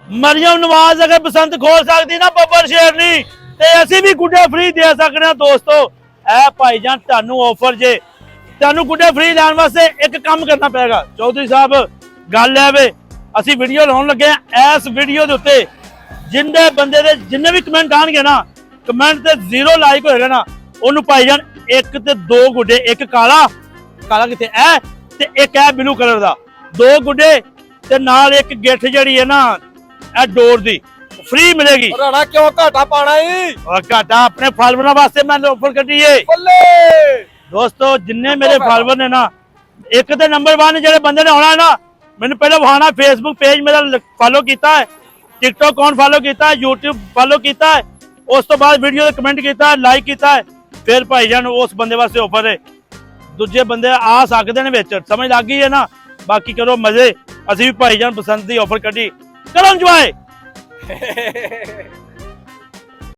ਮਰੀਮ ਨਵਾਜ਼ ਅਗਰ ਬਸੰਤ ਖੋਲ ਸਕਦੀ ਨਾ ਬੱਬਰ ਸ਼ੇਰਨੀ ਤੇ ਅਸੀਂ ਵੀ ਗੁੱਡੇ ਫ੍ਰੀ ਦੇ ਸਕਦੇ ਹਾਂ ਦੋਸਤੋ। ਇਹ ਭਾਈਜਾਨ ਤੁਹਾਨੂੰ ਆਫਰ ਜੇ, ਤੁਹਾਨੂੰ ਗੁੱਡੇ ਫ੍ਰੀ ਲੈਣ ਵਾਸਤੇ ਇੱਕ ਕੰਮ ਕਰਨਾ ਪਏਗਾ। ਚੌਧਰੀ ਸਾਹਿਬ ਗੱਲ ਹੈ ਵੇ ਅਸੀਂ ਵੀਡੀਓ ਲਾਉਣ ਲੱਗੇ ਆ, ਇਸ ਵੀਡੀਓ ਦੇ ਉੱਤੇ ਜਿੰਨੇ ਬੰਦੇ ਦੇ ਜਿੰਨੇ ਵੀ ਕਮੈਂਟ ਆਣਗੇ ਨਾ, ਕਮੈਂਟ ਤੇ 0 ਲਾਈਕ ਹੋਏਗਾ ਨਾ, ਉਹਨੂੰ ਭਾਈਜਾਨ 1 ਤੇ 2 ਗੁੱਡੇ, ਇੱਕ ਕਾਲਾ ਕਿੱਥੇ ਐ ਤੇ ਇੱਕ ਐ ਬਲੂ ਕਲਰ ਦਾ, 2 ਗੁੱਡੇ ਤੇ ਨਾਲ ਇੱਕ ਗਿੱਠ ਜਿਹੜੀ ਹੈ ਨਾ ਇਹ ਡੋਰ ਦੀ ਫ੍ਰੀ ਮਿਲੇਗੀ। ਰਾਣਾ ਕਿਉਂ ਘਾਟਾ ਪਾਣਾ ਈ? ਔਰ ਘਾਟਾ ਆਪਣੇ ਫਾਲੋਅਰਾਂ ਵਾਸਤੇ ਮੈਂ ਆਫਰ ਕੱਢੀ ਏ ਬੱਲੇ ਦੋਸਤੋ। ਜਿੰਨੇ ਮੇਰੇ ਫਾਲੋਅਰ ਨੇ ਨਾ, ਇੱਕ ਤੇ ਨੰਬਰ 1 ਜਿਹੜੇ ਬੰਦੇ ਨੇ ਆਉਣਾ ਨਾ, ਮੈਨੂੰ ਪਹਿਲਾਂ ਵਹਾਣਾ ਫੇਸਬੁੱਕ ਪੇਜ ਮੇਰਾ ਫਾਲੋ ਕੀਤਾ ਹੈ, ਟਿਕਟੌਕ ਅਕਾਊਂਟ ਫਾਲੋ ਕੀਤਾ ਹੈ, YouTube ਫਾਲੋ ਕੀਤਾ ਹੈ, ਉਸ ਤੋਂ ਬਾਅਦ ਵੀਡੀਓ ਤੇ ਕਮੈਂਟ ਕੀਤਾ ਹੈ, ਲਾਈਕ ਕੀਤਾ ਹੈ, ਫਿਰ ਭਾਈਜਾਨ ਉਸ ਬੰਦੇ ਵਾਸਤੇ ਆਫਰ ਹੈ। ਦੂਜੇ ਬੰਦੇ ਆ ਸਕਦੇ ਨੇ ਵਿੱਚ, ਸਮਝ ਲੱਗ ਗਈ ਹੈ ਨਾ। ਬਾਕੀ ਕਰੋ ਮਜ਼ੇ, ਅਸੀਂ ਵੀ ਭਾਈਜਾਨ ਬਸੰਤ ਦੀ ਆਫਰ ਕੱਢੀ, ਕਰੋ ਇੰਜੋਏ।